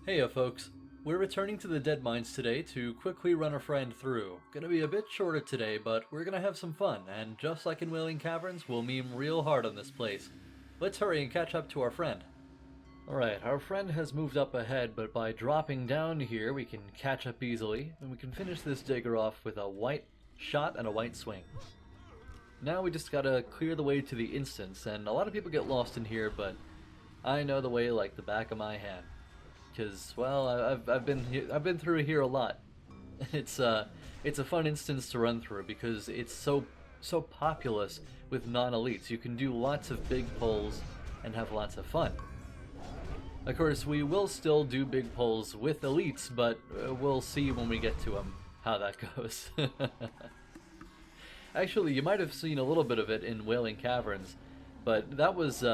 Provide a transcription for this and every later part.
Heya folks, we're returning to the Dead Mines today to quickly run a friend through. Gonna be a bit shorter today, but we're gonna have some fun, and just like in Wailing Caverns, we'll meme real hard on this place. Let's hurry and catch up to our friend. Alright, our friend has moved up ahead, but by dropping down here we can catch up easily, and we can finish this digger off with a white shot and a white swing. Now we just gotta clear the way to the instance, and a lot of people get lost in here, but I know the way like the back of my hand. Because, well, I've been through here a lot. It's a fun instance to run through because it's so populous with non-elites. You can do lots of big pulls and have lots of fun. Of course, we will still do big pulls with elites, but we'll see when we get to them how that goes. Actually, you might have seen a little bit of it in Wailing Caverns, but that was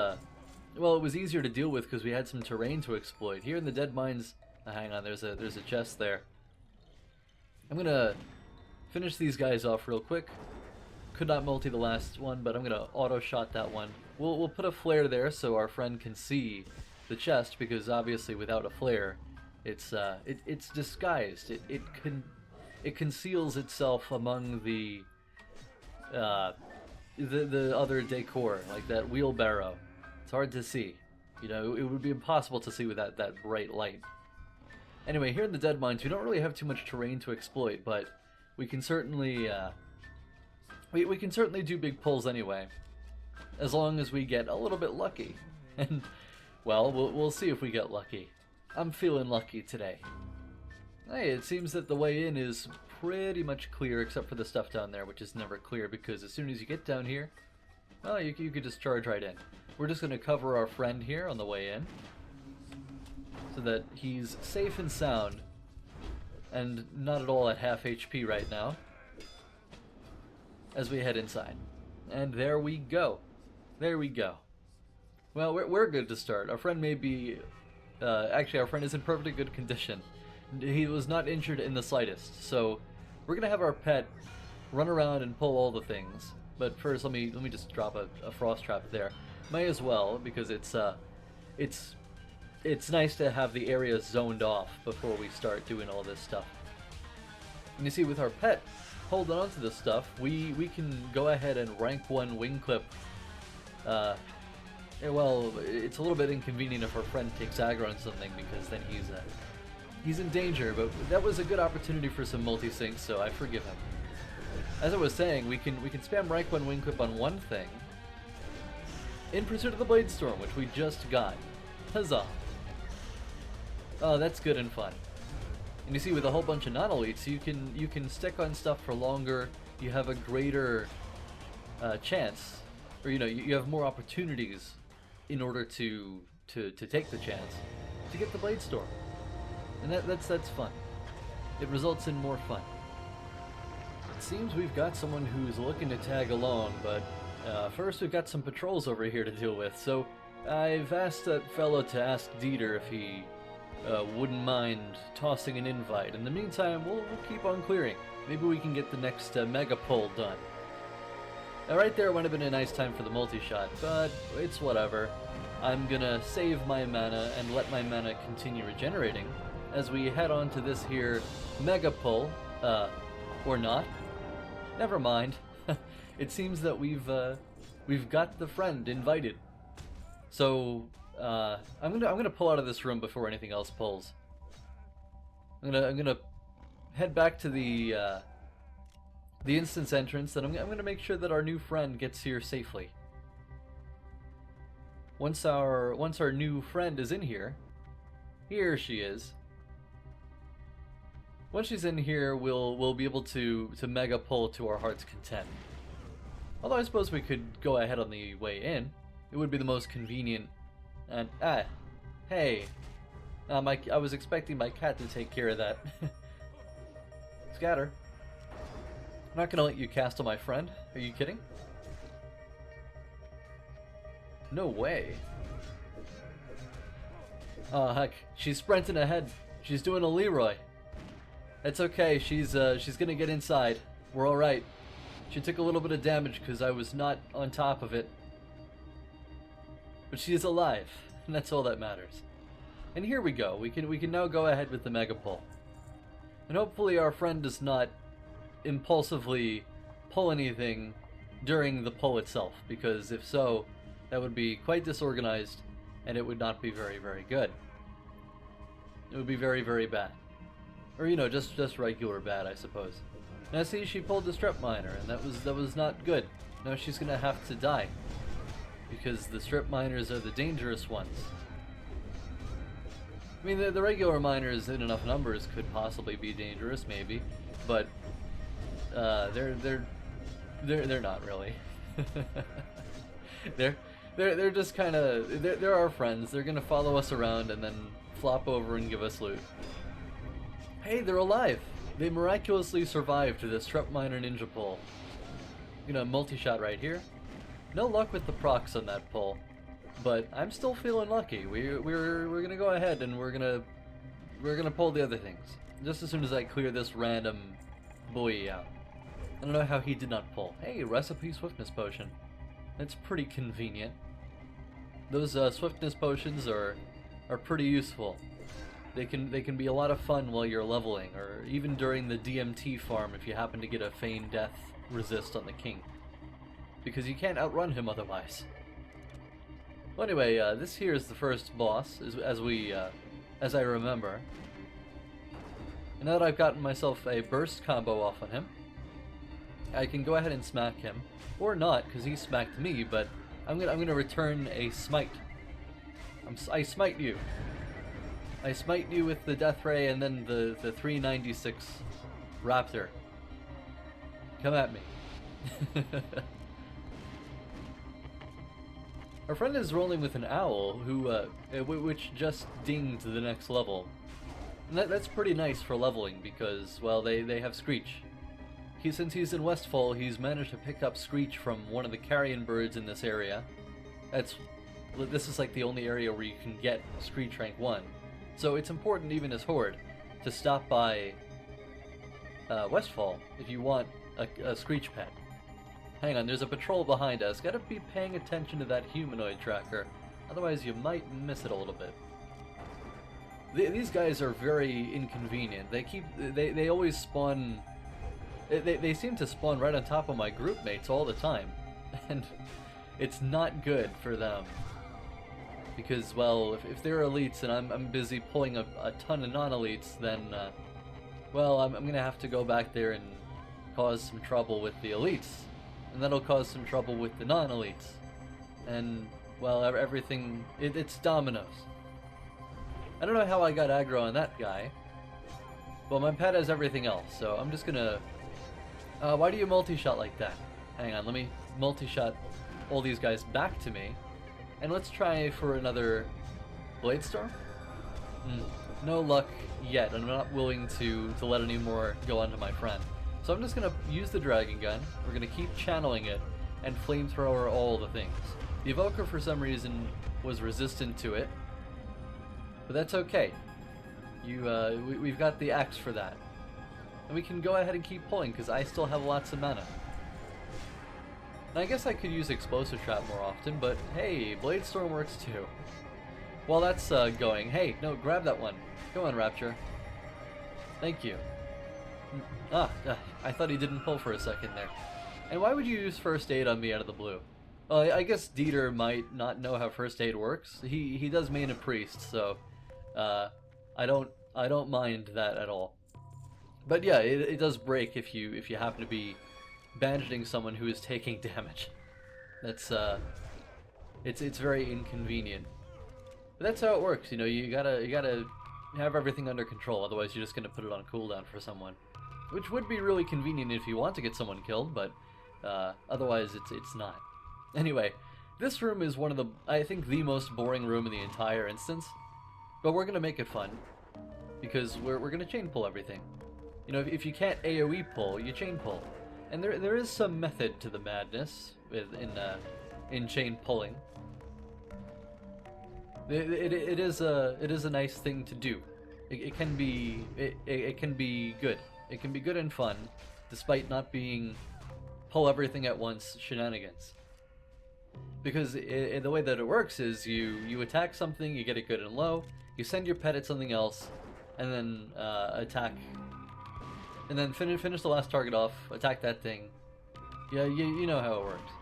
well, it was easier to deal with because we had some terrain to exploit. Here in the Dead Mines, hang on, there's a chest there. I'm gonna finish these guys off real quick. Could not multi the last one, but I'm gonna auto shot that one. We'll put a flare there so our friend can see the chest, because obviously without a flare, it's disguised. It conceals itself among the other decor, like that wheelbarrow. It's hard to see. You know, it would be impossible to see without that bright light. Anyway, here in the Dead Mines, we don't really have too much terrain to exploit, but we can certainly we can certainly do big pulls anyway, as long as we get a little bit lucky. And well, we'll see if we get lucky. I'm feeling lucky today. Hey, it seems that the way in is pretty much clear, except for the stuff down there, which is never clear because as soon as you get down here, well, you could just charge right in. We're just going to cover our friend here on the way in, so that he's safe and sound, and not at all at half HP right now, as we head inside. And there we go. There we go. Well, we're good to start. Our friend may be... actually, our friend is in perfectly good condition. He was not injured in the slightest, so we're going to have our pet run around and pull all the things. But first, let me just drop a frost trap there. May as well, because it's nice to have the area zoned off before we start doing all this stuff. And you see, with our pet holding on to this stuff, we can go ahead and rank 1 wing clip. Well, it's a little bit inconvenient if our friend takes aggro on something, because then he's in danger. But that was a good opportunity for some multi-syncs, so I forgive him. As I was saying, we can spam rank 1 wing clip on one thing in pursuit of the Bladestorm, which we just got. Huzzah! Oh, that's good and fun. And you see, with a whole bunch of non-elites, you can stick on stuff for longer. You have a greater chance, or you have more opportunities in order to take the chance to get the Bladestorm, and that's fun. It results in more fun. It seems we've got someone who's looking to tag along, but first we've got some patrols over here to deal with, so I've asked that fellow to ask Dieter if he wouldn't mind tossing an invite. In the meantime, we'll keep on clearing. Maybe we can get the next megapull done. Right there would have been a nice time for the multi-shot, but it's whatever. I'm gonna save my mana and let my mana continue regenerating as we head on to this here megapull, or not. Never mind. It seems that we've got the friend invited. So I'm gonna pull out of this room before anything else pulls. I'm gonna head back to the instance entrance, and I'm gonna make sure that our new friend gets here safely. Once our new friend is in here, here she is. Once she's in here, we'll be able to mega pull to our heart's content. Although I suppose we could go ahead on the way in. It would be the most convenient. And hey, I was expecting my cat to take care of that. Scatter. I'm not gonna let you cast on my friend. Are you kidding? No way. Oh heck, she's sprinting ahead. She's doing a Leroy. It's okay. She's gonna get inside. We're all right. She took a little bit of damage because I was not on top of it, but she is alive, and that's all that matters. And here we go. We can now go ahead with the megapull, and hopefully our friend does not impulsively pull anything during the pull itself, because if so, that would be quite disorganized, and it would not be very, very good. It would be very, very bad. Or, you know, just regular bad, I suppose. Now see, she pulled the strip miner, and that was not good. Now she's gonna have to die, because the strip miners are the dangerous ones. I mean, the regular miners in enough numbers could possibly be dangerous, maybe, but they're not really. they're just kind of they're our friends. They're gonna follow us around and then flop over and give us loot. Hey, they're alive. They miraculously survived this strep miner ninja pull. You know, multi-shot right here. No luck with the procs on that pull, but I'm still feeling lucky. We're gonna go ahead and we're gonna pull the other things just as soon as I clear this random boy out. I don't know how he did not pull. Hey, recipe swiftness potion. That's pretty convenient. Those swiftness potions are pretty useful. They can be a lot of fun while you're leveling, or even during the DMT farm if you happen to get a feigned death resist on the king, because you can't outrun him otherwise. Well, anyway, this here is the first boss, as I remember. And now that I've gotten myself a burst combo off on him, I can go ahead and smack him, or not, because he smacked me. But I'm gonna return a smite. I smite you. I smite you with the death ray and then the 396 raptor. Come at me. Our friend is rolling with an owl who which just dinged to the next level. And that's pretty nice for leveling because, well, they have Screech. Since he's in Westfall, he's managed to pick up Screech from one of the carrion birds in this area. This is like the only area where you can get Screech rank 1. So it's important, even as Horde, to stop by Westfall if you want a Screech pet. Hang on, there's a patrol behind us. Gotta be paying attention to that humanoid tracker, otherwise you might miss it a little bit. These guys are very inconvenient. They always spawn. They seem to spawn right on top of my group mates all the time, and it's not good for them. Because, well, if they're elites and I'm busy pulling a ton of non-elites, then, well, I'm gonna have to go back there and cause some trouble with the elites. And that'll cause some trouble with the non-elites. And, well, everything, it's dominoes. I don't know how I got aggro on that guy. Well, my pet has everything else, so I'm just gonna... why do you multi-shot like that? Hang on, let me multi-shot all these guys back to me. And let's try for another Bladestorm? No luck yet. I'm not willing to let any more go onto my friend. So I'm just going to use the Dragon Gun. We're going to keep channeling it and flamethrower all the things. The Evoker, for some reason, was resistant to it. But that's okay. We've got the axe for that. And we can go ahead and keep pulling, because I still have lots of mana. And I guess I could use Explosive Trap more often, but hey, Bladestorm works too. While that's going, hey, no, grab that one. Come on, Rapture. Thank you. I thought he didn't pull for a second there. And why would you use First Aid on me out of the blue? Well, I guess Dieter might not know how First Aid works. He does main a priest, so I don't mind that at all. But yeah, it does break if you happen to be bandaging someone who is taking damage. That's it's very inconvenient. But that's how it works, you know. You gotta have everything under control, otherwise you're just gonna put it on cooldown for someone, which would be really convenient if you want to get someone killed, but otherwise it's not. Anyway, this room is one of I think the most boring room in the entire instance, but we're gonna make it fun because we're gonna chain pull everything. You know, if you can't AoE pull, you chain pull. And there is some method to the madness in chain pulling. It is a nice thing to do. it can be it can be good. It can be good and fun, despite not being pull everything at once shenanigans. Because the way that it works is you attack something, you get it good and low, you send your pet at something else, and then attack, and then finish the last target off, attack that thing. Yeah, you know how it works.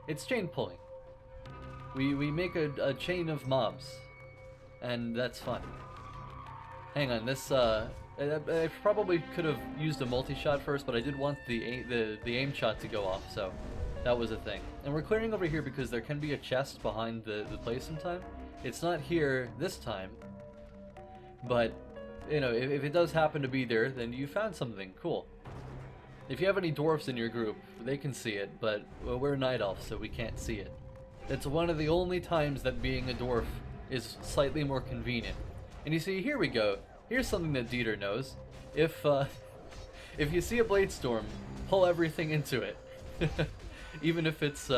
It's chain pulling. We make a chain of mobs, and that's fun. Hang on, this I probably could have used a multi-shot first, but I did want the aim shot to go off, so that was a thing. And we're clearing over here because there can be a chest behind the place sometime. It's not here this time, but you know, if it does happen to be there, then you found something cool. If you have any dwarfs in your group, they can see it, but well, we're night elves, so we can't see it. It's one of the only times that being a dwarf is slightly more convenient. And you see, here we go. Here's something that Dieter knows. If you see a Bladestorm, pull everything into it. Even if it's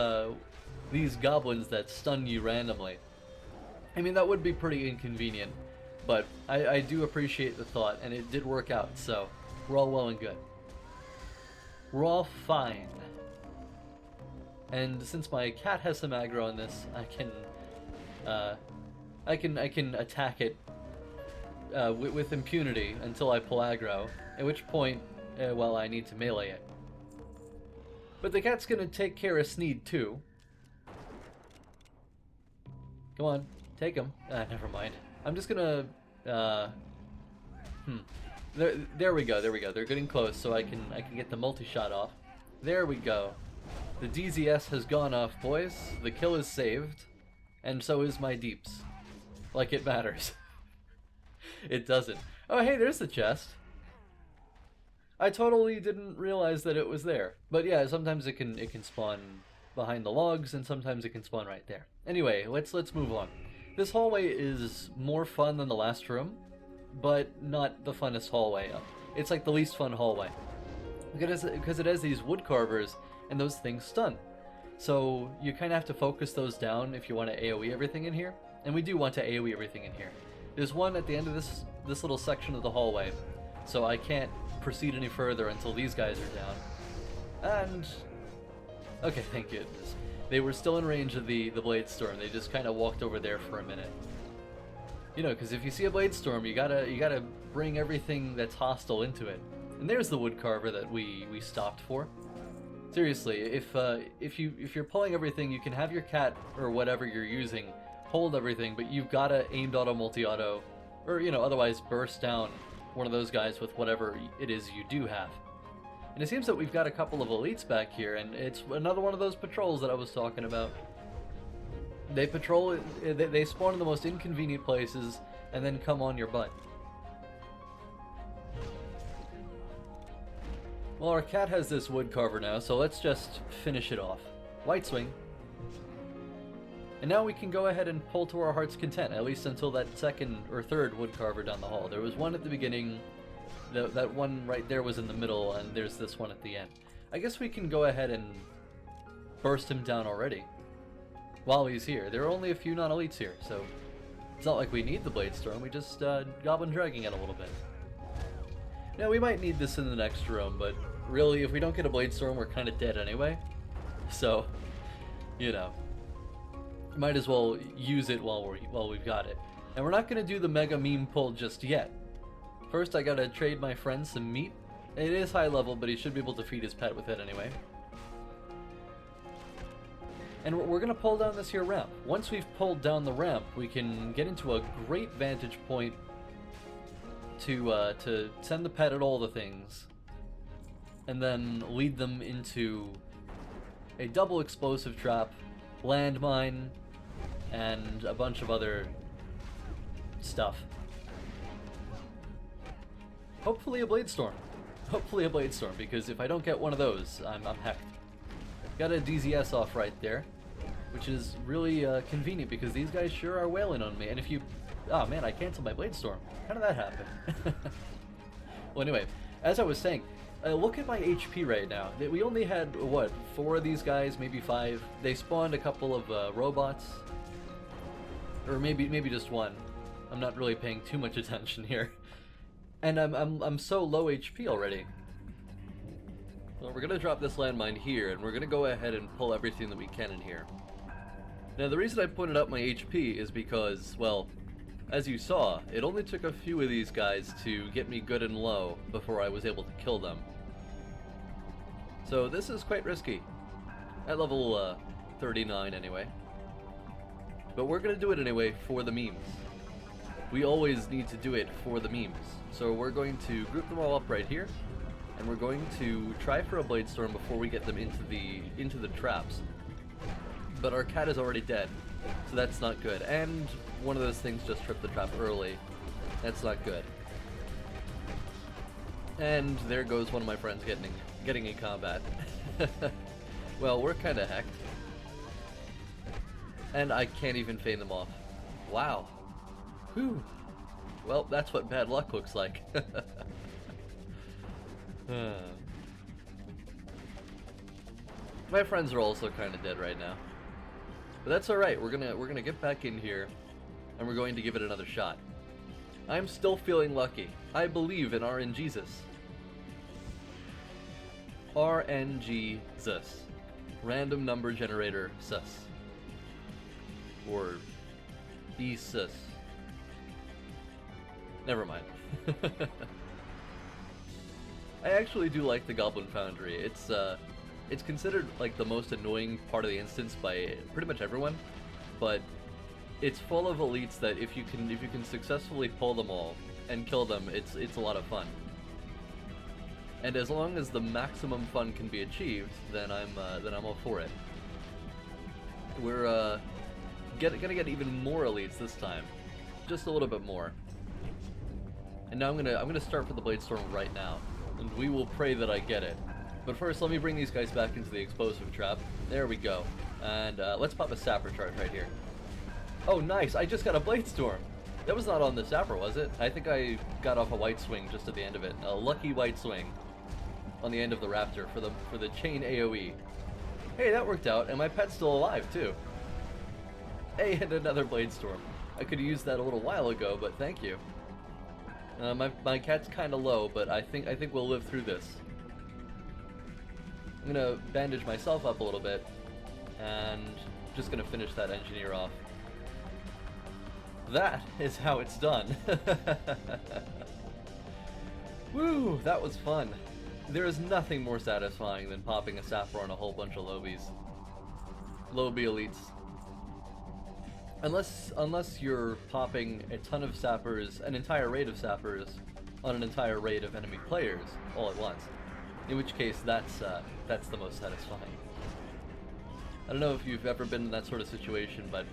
these goblins that stun you randomly. I mean, that would be pretty inconvenient, but I do appreciate the thought, and it did work out, so we're all well and good. We're all fine. And since my cat has some aggro on this, I can attack it with impunity until I pull aggro, at which point, well, I need to melee it. But the cat's gonna take care of Sneed too. Come on, take him. Never mind. I'm just gonna, There we go, there we go. They're getting close, so I can get the multi-shot off. There we go. The DZS has gone off, boys. The kill is saved, and so is my deeps. Like it matters. It doesn't. Oh, hey, there's the chest. I totally didn't realize that it was there. But yeah, sometimes it can spawn behind the logs, and sometimes it can spawn right there. Anyway, let's move on. This hallway is more fun than the last room, but not the funnest hallway. It's like the least fun hallway. Because it has these wood carvers, and those things stun. So you kind of have to focus those down if you want to AoE everything in here. And we do want to AoE everything in here. There's one at the end of this little section of the hallway, so I can't proceed any further until these guys are down. And okay, thank goodness. They were still in range of the Bladestorm. They just kind of walked over there for a minute. You know, because if you see a Bladestorm, you gotta bring everything that's hostile into it. And there's the wood carver that we stopped for. Seriously, if you're pulling everything, you can have your cat or whatever you're using hold everything, but you've gotta aimed auto, multi-auto, or you know, otherwise burst down one of those guys with whatever it is you do have. And it seems that we've got a couple of elites back here, and it's another one of those patrols that I was talking about. They patrol, they spawn in the most inconvenient places, and then come on your butt. Well, our cat has this wood carver now, so let's just finish it off. White swing. And now we can go ahead and pull to our heart's content, at least until that second or third wood carver down the hall. There was one at the beginning, that one right there was in the middle, and there's this one at the end. I guess we can go ahead and burst him down already while he's here. There are only a few non-elites here, so it's not like we need the Bladestorm, we just goblin dragging it a little bit. Now, we might need this in the next room, but really, if we don't get a Bladestorm, we're kind of dead anyway. So, you know, might as well use it while we've got it. And we're not going to do the mega meme pull just yet. First, I gotta trade my friend some meat. It is high level, but he should be able to feed his pet with it anyway. And we're going to pull down this here ramp. Once we've pulled down the ramp, we can get into a great vantage point to send the pet at all the things, and then lead them into a double explosive trap, landmine, and a bunch of other stuff. Hopefully a Bladestorm. Hopefully a Bladestorm, because if I don't get one of those, I'm hecked. Got a DZS off right there, which is really convenient because these guys sure are wailing on me. And if you... Oh man, I canceled my Bladestorm. How did that happen? Well, anyway, as I was saying, look at my HP right now. We only had, what, 4 of these guys, maybe 5. They spawned a couple of robots. Or maybe just one. I'm not really paying too much attention here. And I'm so low HP already. Well, we're gonna drop this landmine here, and we're gonna go ahead and pull everything that we can in here. Now, the reason I pointed out my HP is because, well, as you saw, it only took a few of these guys to get me good and low before I was able to kill them. So this is quite risky. At level 39 anyway. But we're gonna do it anyway for the memes. We always need to do it for the memes. So we're going to group them all up right here, and we're going to try for a Bladestorm before we get them into the traps. But our cat is already dead, so that's not good. And one of those things just tripped the trap early. That's not good. And there goes one of my friends getting in combat. Well, we're kinda hacked. And I can't even feign them off. Wow. Whew. Well, that's what bad luck looks like. My friends are also kinda dead right now. But that's alright, we're gonna get back in here, and we're going to give it another shot. I'm still feeling lucky. I believe in RNGesus. RNGesus. Random number generator sus. Or ESUS. Never mind. I actually do like the Goblin Foundry. It's considered like the most annoying part of the instance by pretty much everyone, but it's full of elites that if you can successfully pull them all and kill them, it's a lot of fun. And as long as the maximum fun can be achieved, then I'm all for it. We're gonna get even more elites this time, just a little bit more. And now I'm gonna start for the Bladestorm right now, and we will pray that I get it. But first, let me bring these guys back into the explosive trap. There we go. And let's pop a sapper charge right here. Oh, nice! I just got a Bladestorm. That was not on the sapper, was it? I think I got off a white swing just at the end of it. A lucky white swing on the end of the raptor for the chain AoE. Hey, that worked out, and my pet's still alive too. Hey, and another Bladestorm. I could have used that a little while ago, but thank you. My cat's kind of low, but I think we'll live through this. I'm gonna bandage myself up a little bit, and just gonna finish that engineer off. That is how it's done. Woo, that was fun. There is nothing more satisfying than popping a sapper on a whole bunch of lobies. Lobby elites. Unless you're popping a ton of sappers, an entire raid of sappers, on an entire raid of enemy players all at once. In which case, that's the most satisfying. I don't know if you've ever been in that sort of situation, but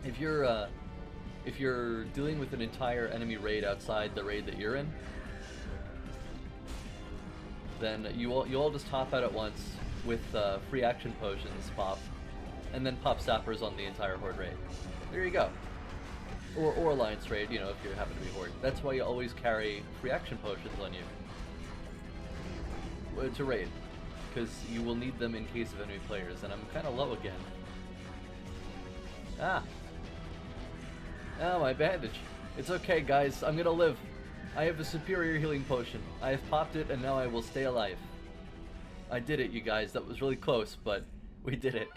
if you're dealing with an entire enemy raid outside the raid that you're in, then you all just hop out at once with free action potions pop, and then pop sappers on the entire horde raid. There you go. Or alliance raid, you know, if you happen to be horde. That's why you always carry free action potions on you to raid, because you will need them in case of enemy players. And I'm kind of low again. Ah, my bandage. It's okay, guys. I'm gonna live. I have a superior healing potion. I have popped it, and now I will stay alive. I did it, you guys. That was really close, but we did it.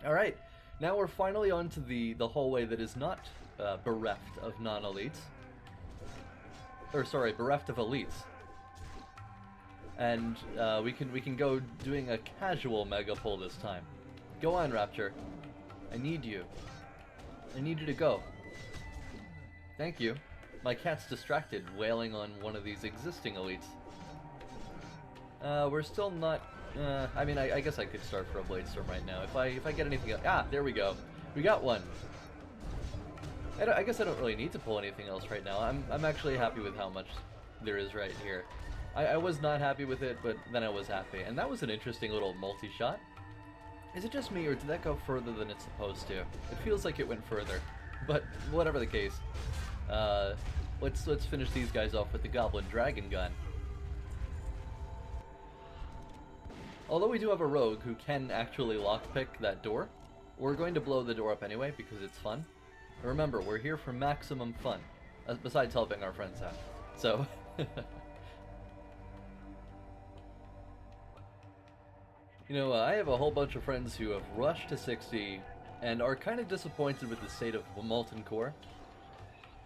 Alright, now we're finally onto the hallway that is not bereft of non-elites. Or sorry, bereft of elites. And we can go doing a casual megapull this time. Go on, Raptor. I need you. I need you to go. Thank you. My cat's distracted, wailing on one of these existing elites. We're still not... I mean, I guess I could start for a Bladestorm right now. If I get anything else... Ah, there we go. We got one. I guess I don't really need to pull anything else right now. I'm actually happy with how much there is right here. I was not happy with it, but then I was happy. And that was an interesting little multi-shot. Is it just me, or did that go further than it's supposed to? It feels like it went further. But whatever the case. Let's finish these guys off with the Goblin Dragon Gun. Although we do have a rogue who can actually lockpick that door, we're going to blow the door up anyway because it's fun. Remember, we're here for maximum fun, besides helping our friends out. So, you know, I have a whole bunch of friends who have rushed to 60 and are kind of disappointed with the state of molten core.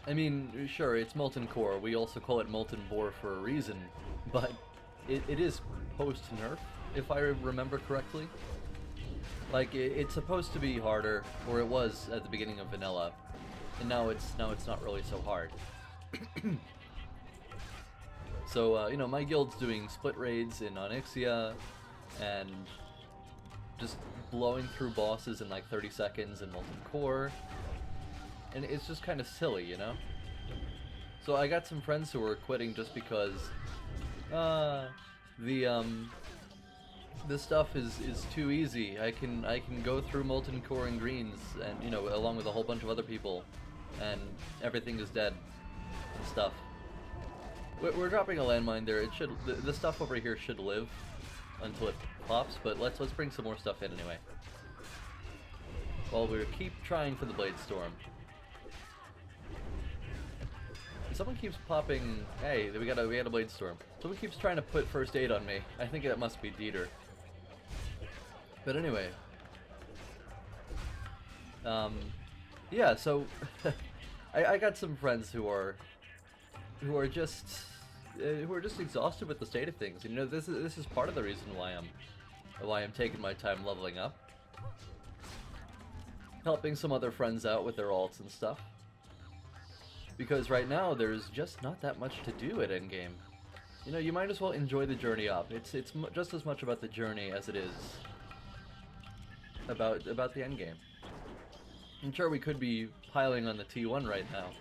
I mean, sure, it's molten core. We also call it molten bore for a reason, but it is post-nerf, if I remember correctly. Like, it's supposed to be harder, or it was at the beginning of vanilla, and now it's not really so hard. So, you know, my guild's doing split raids in Onyxia, and just blowing through bosses in like 30 seconds in molten core, and it's just kind of silly, you know? So I got some friends who are quitting just because this stuff is too easy. I can go through molten core and greens, and you know, along with a whole bunch of other people, and everything is dead and stuff. We're dropping a landmine there. It should, the stuff over here should live until it pops, but let's bring some more stuff in anyway. While we keep trying for the Bladestorm. Someone keeps popping. Hey, we got a Bladestorm. Someone keeps trying to put first aid on me. I think that must be Dieter. But anyway, yeah. So I got some friends who are just exhausted with the state of things. You know, this is part of the reason why I'm taking my time leveling up, helping some other friends out with their alts and stuff. Because right now there's just not that much to do at endgame. You know, you might as well enjoy the journey up. It's just as much about the journey as it is about the endgame. I'm sure we could be piling on the T1 right now,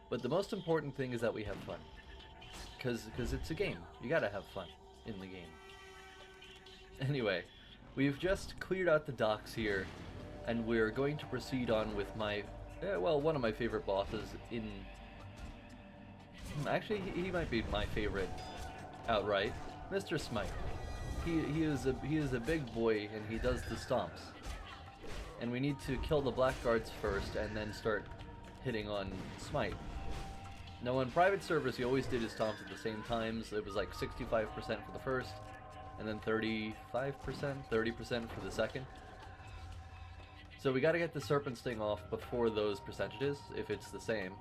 but the most important thing is that we have fun. Because it's a game. You gotta have fun in the game. Anyway, we've just cleared out the docks here, and we're going to proceed on with my, well, one of my favorite bosses in... Actually, he might be my favorite outright. Mr. Smite. He is a big boy, and he does the stomps. And we need to kill the blackguards first, and then start hitting on Smite. Now, on private servers, he always did his stomps at the same times. It was like 65% for the first, and then 35%, 30% for the second. So we gotta get the Serpent Sting off before those percentages, if it's the same.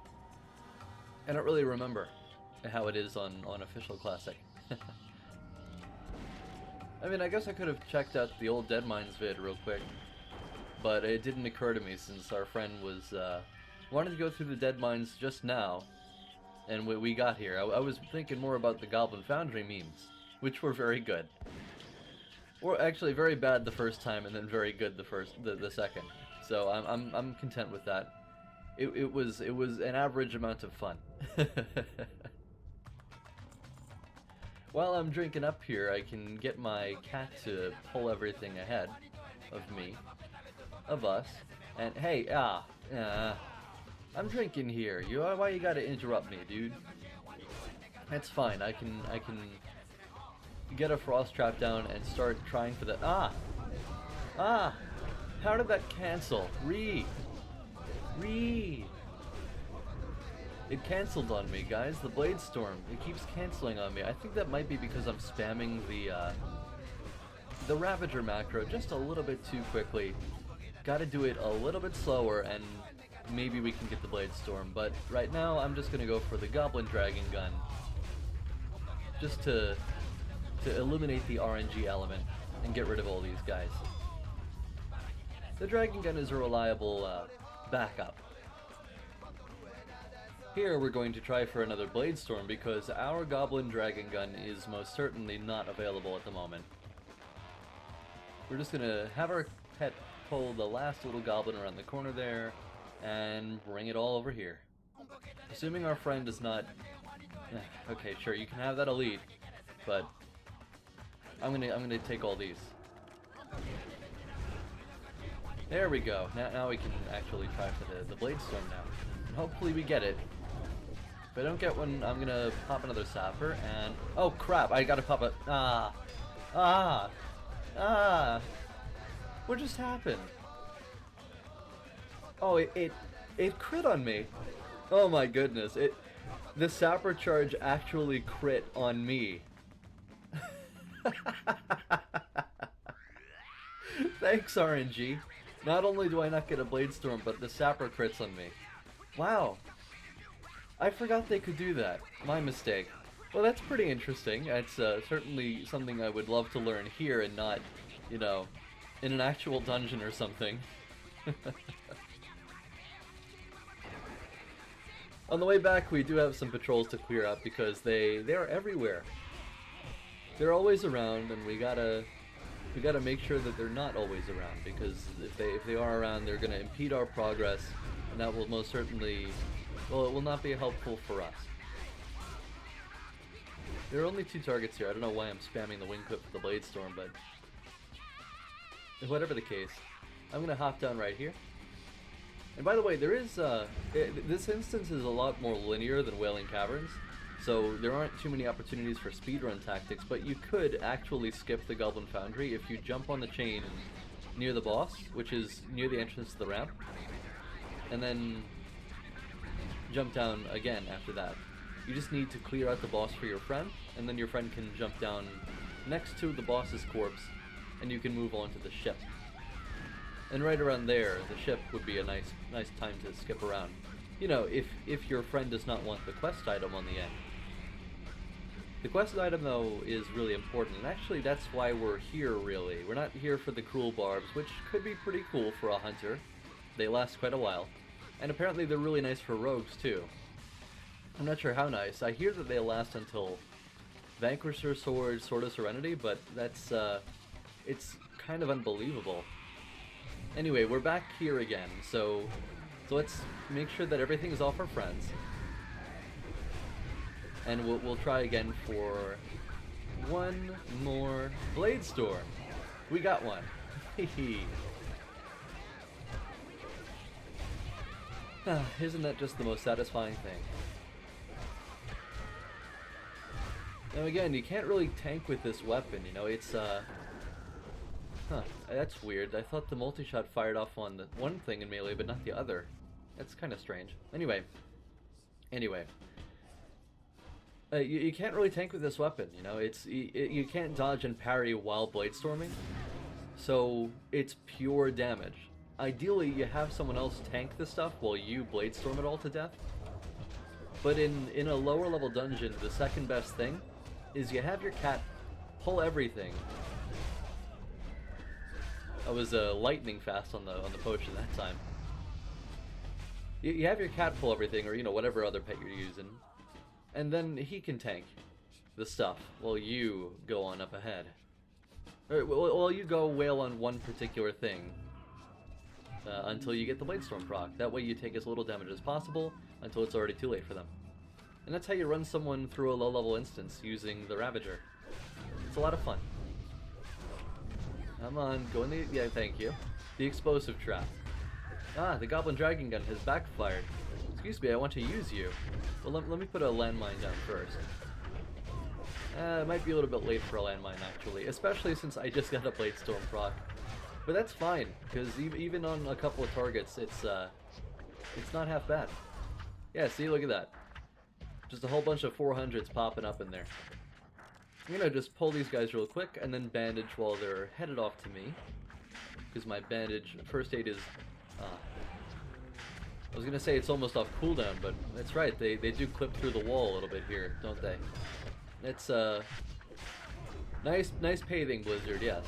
I don't really remember how it is on Official Classic. I mean, I guess I could have checked out the old Dead Mines vid real quick, but it didn't occur to me since our friend was wanted to go through the Dead Mines just now, and we got here. I was thinking more about the Goblin Foundry memes, which were very good. Or actually very bad the first time, and then very good the second. So I'm content with that. It was an average amount of fun. While I'm drinking up here, I can get my cat to pull everything ahead of me, of us. And hey, I'm drinking here. Why you gotta interrupt me, dude? That's fine. I can get a frost trap down and start trying for the how did that cancel? It canceled on me, guys. The Bladestorm. It keeps canceling on me. I think that might be because I'm spamming the Ravager macro just a little bit too quickly. Gotta do it a little bit slower, and maybe we can get the Bladestorm. But right now, I'm just gonna go for the Goblin Dragon Gun, just to eliminate the RNG element and get rid of all these guys. The Dragon Gun is a reliable backup. Here we're going to try for another Bladestorm because our Goblin Dragon Gun is most certainly not available at the moment. We're just gonna have our pet pull the last little goblin around the corner there and bring it all over here. Assuming our friend does not... Okay, sure, you can have that elite, but I'm gonna take all these. There we go. Now we can actually try for the Bladestorm now. And hopefully we get it. If I don't get one, I'm gonna pop another sapper and... Oh crap, I gotta pop a... What just happened? Oh, it It crit on me. Oh my goodness. The sapper charge actually crit on me. Thanks, RNG. Not only do I not get a Bladestorm, but the sapper crits on me. Wow. I forgot they could do that. My mistake. Well, that's pretty interesting. It's certainly something I would love to learn here and not, you know, in an actual dungeon or something. On the way back, we do have some patrols to clear up because they are everywhere. They're always around, and we gotta make sure that they're not always around, because if they are around, they're gonna impede our progress, and that will most certainly, well, it will not be helpful for us. There are only 2 targets here. I don't know why I'm spamming the wing clip for the Bladestorm, but whatever the case, I'm gonna hop down right here. And by the way, there is this instance is a lot more linear than Wailing Caverns, so there aren't too many opportunities for speedrun tactics, but you could actually skip the Goblin Foundry if you jump on the chain near the boss, which is near the entrance to the ramp, and then jump down again after that. You just need to clear out the boss for your friend, and then your friend can jump down next to the boss's corpse, and you can move on to the ship. And right around there, the ship would be a nice time to skip around. You know, if your friend does not want the quest item on the end. The quest item, though, is really important, and actually that's why we're here, really. We're not here for the cruel barbs, which could be pretty cool for a hunter. They last quite a while. And apparently they're really nice for rogues, too. I'm not sure how nice. I hear that they last until Vanquisher Sword, Sword of Serenity, but that's, it's kind of unbelievable. Anyway, we're back here again, so let's make sure that everything is off our friends. And we'll try again for one more Bladestorm. We got one. Isn't that just the most satisfying thing? Now again, you can't really tank with this weapon, you know, it's huh, that's weird. I thought the multi-shot fired off on the one thing in melee, but not the other. That's kind of strange. Anyway. You can't really tank with this weapon, you know? You can't dodge and parry while Bladestorming, so it's pure damage. Ideally, you have someone else tank the stuff while you Bladestorm it all to death. But in a lower level dungeon, the second best thing is you have your cat pull everything. I was lightning fast on the potion that time. You have your cat pull everything, or you know, whatever other pet you're using, and then he can tank the stuff while you go on up ahead. Or while you go wail on one particular thing until you get the Bladestorm proc. That way you take as little damage as possible until it's already too late for them. And that's how you run someone through a low-level instance using the Ravager. It's a lot of fun. Come on, go in the... yeah, thank you. The explosive trap. Ah, the Goblin Dragon Gun has backfired. Excuse me, I want to use you. Well, let me put a landmine down first. It might be a little bit late for a landmine, actually. Especially since I just got a Bladestorm proc. But that's fine, because even on a couple of targets, it's not half bad. Yeah, see, look at that. Just a whole bunch of 400s popping up in there. I'm gonna just pull these guys real quick and then bandage while they're headed off to me. Because my bandage, first aid is, I was gonna say it's almost off cooldown, but that's right, they do clip through the wall a little bit here, don't they? It's, nice paving, Blizzard, yes.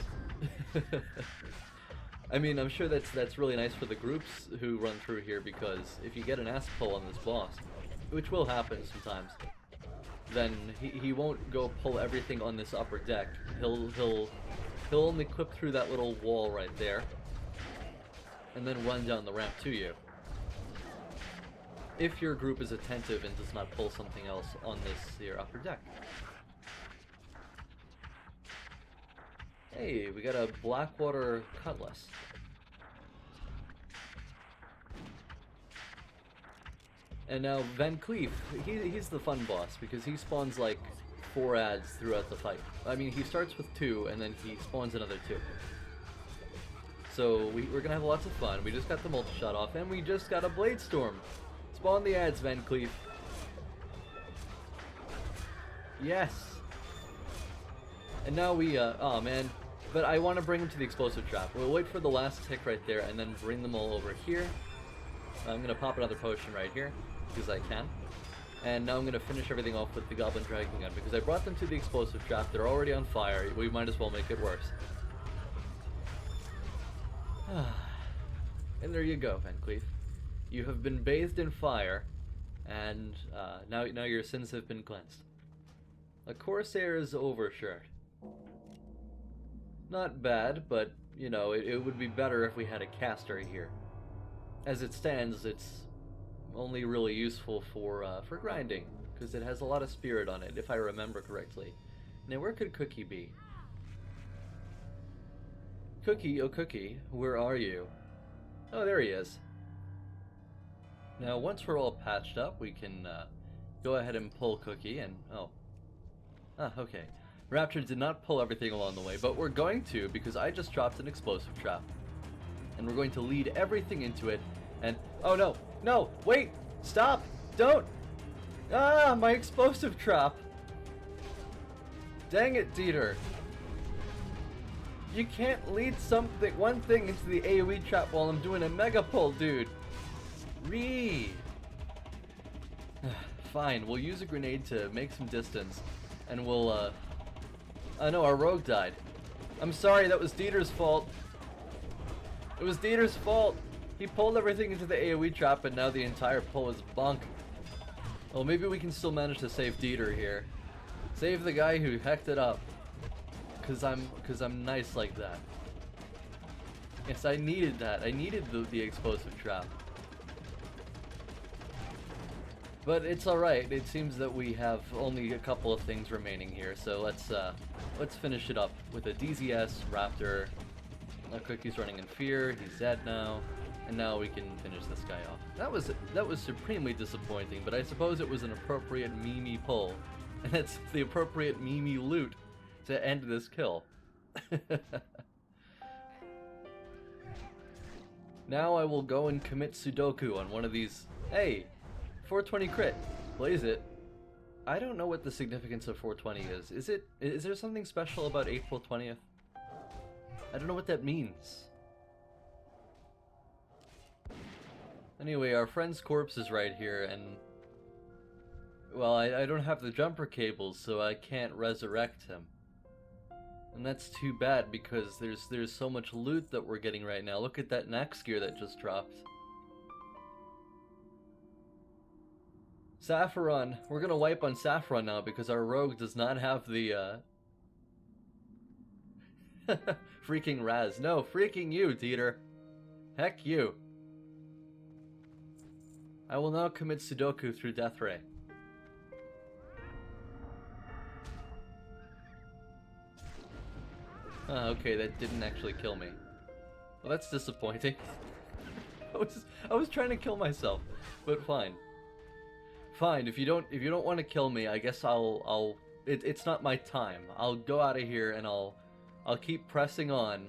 I mean, I'm sure that's really nice for the groups who run through here, because if you get an ass pull on this boss, which will happen sometimes, then he won't go pull everything on this upper deck. He'll only clip through that little wall right there, and then run down the ramp to you. If your group is attentive and does not pull something else on this here upper deck. Hey, we got a Blackwater Cutlass. And now Van Cleef, he's the fun boss, because he spawns like 4 ads throughout the fight. I mean, he starts with 2, and then he spawns another 2. so we're gonna have lots of fun. We just got the multi-shot off, and we just got a Bladestorm. Spawn the ads, Van Cleef. Yes! And now we, oh man. But I want to bring them to the explosive trap. We'll wait for the last tick right there, and then bring them all over here. I'm gonna pop another potion right here, because I can. And now I'm gonna finish everything off with the Goblin Dragon Gun, because I brought them to the explosive trap. They're already on fire. We might as well make it worse. And there you go, Van Cleef. You have been bathed in fire, and now your sins have been cleansed. A Corsair's overshirt. Not bad, but, you know, it would be better if we had a caster here. As it stands, it's only really useful for grinding, because it has a lot of spirit on it, if I remember correctly. Now, where could Cookie be? Cookie, oh Cookie, where are you? Oh, there he is. Now, once we're all patched up, we can go ahead and pull Cookie, and okay. Rapture did not pull everything along the way, but we're going to, because I just dropped an explosive trap. And we're going to lead everything into it, and... Oh no! No! Wait! Stop! Don't! Ah! My explosive trap! Dang it, Dieter! You can't lead one thing into the AoE trap while I'm doing a megapull, dude! Fine, we'll use a grenade to make some distance, and we'll, no, our rogue died. I'm sorry, that was Dieter's fault. It was Dieter's fault. He pulled everything into the AoE trap, and now the entire pull is bunk. Well, maybe we can still manage to save Dieter here. Save the guy who hecked it up. Cause I'm nice like that. Yes, I needed that. I needed the explosive trap. But it's alright. It seems that we have only a couple of things remaining here, so let's finish it up with a DZS, Raptor. Cookie's running in fear, he's dead now, and now we can finish this guy off. That was supremely disappointing, but I suppose it was an appropriate Mimi pull, and it's the appropriate Mimi loot to end this kill. Now I will go and commit Sudoku on one of these. Hey! 420 crit. Blaze it. I don't know what the significance of 420 is. Is there something special about April 20th? I don't know what that means. Anyway, our friend's corpse is right here, and... Well, I don't have the jumper cables, so I can't resurrect him. And that's too bad, because there's so much loot that we're getting right now. Look at that Nax gear that just dropped. Saffron. We're gonna wipe on Saffron now because our rogue does not have the, freaking Raz. No, freaking you, Dieter. Heck you. I will now commit Sudoku through Death Ray. Okay, that didn't actually kill me. Well, that's disappointing. I was trying to kill myself, but fine. Fine, if you don't want to kill me, I guess it's not my time. I'll go out of here and I'll keep pressing on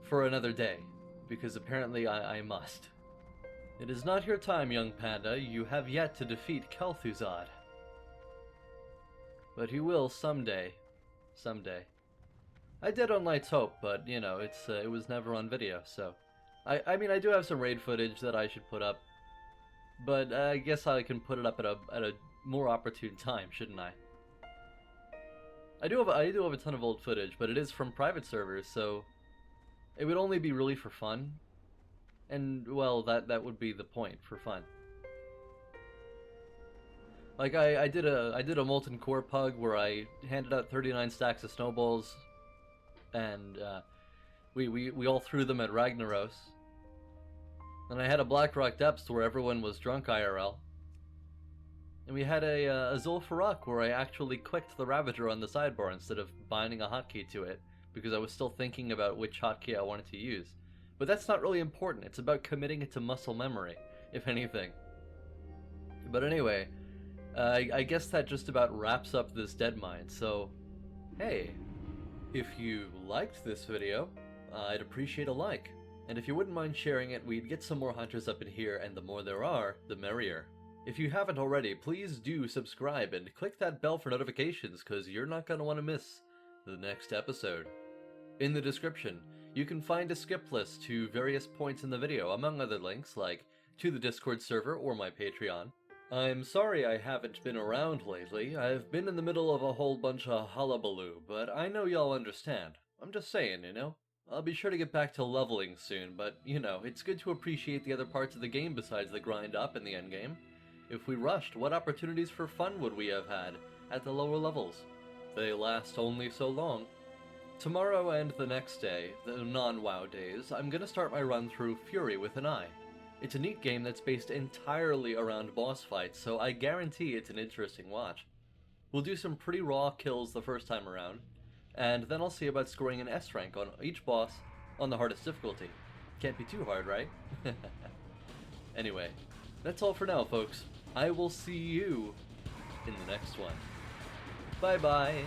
for another day, because apparently I must. It is not your time, young panda. You have yet to defeat Kel'Thuzad. But you will someday. Someday. I did on Light's Hope, but you know, it was never on video, so I mean I do have some raid footage that I should put up. But I guess I can put it up at a more opportune time, shouldn't I? I do have a ton of old footage, but it is from private servers, so it would only be really for fun. And well, that would be the point, for fun. Like I did a Molten Core Pug where I handed out 39 stacks of snowballs, and we all threw them at Ragnaros. And I had a Blackrock Depths where everyone was drunk IRL. And we had a Zul'Farrak where I actually clicked the Ravager on the sidebar instead of binding a hotkey to it, because I was still thinking about which hotkey I wanted to use. But that's not really important, it's about committing it to muscle memory, if anything. But anyway, I guess that just about wraps up this Dead Mine, so hey, if you liked this video, I'd appreciate a like. And if you wouldn't mind sharing it, we'd get some more hunters up in here, and the more there are, the merrier. If you haven't already, please do subscribe and click that bell for notifications, because you're not going to want to miss the next episode. In the description, you can find a skip list to various points in the video, among other links like to the Discord server or my Patreon. I'm sorry I haven't been around lately. I've been in the middle of a whole bunch of hullabaloo, but I know y'all understand. I'm just saying, you know? I'll be sure to get back to leveling soon, but, you know, it's good to appreciate the other parts of the game besides the grind up in the endgame. If we rushed, what opportunities for fun would we have had at the lower levels? They last only so long. Tomorrow and the next day, the non-WoW days, I'm gonna start my run through FURI with an eye. It's a neat game that's based entirely around boss fights, so I guarantee it's an interesting watch. We'll do some pretty raw kills the first time around, and then I'll see about scoring an S rank on each boss on the hardest difficulty. Can't be too hard, right? Anyway, that's all for now, folks. I will see you in the next one. Bye-bye!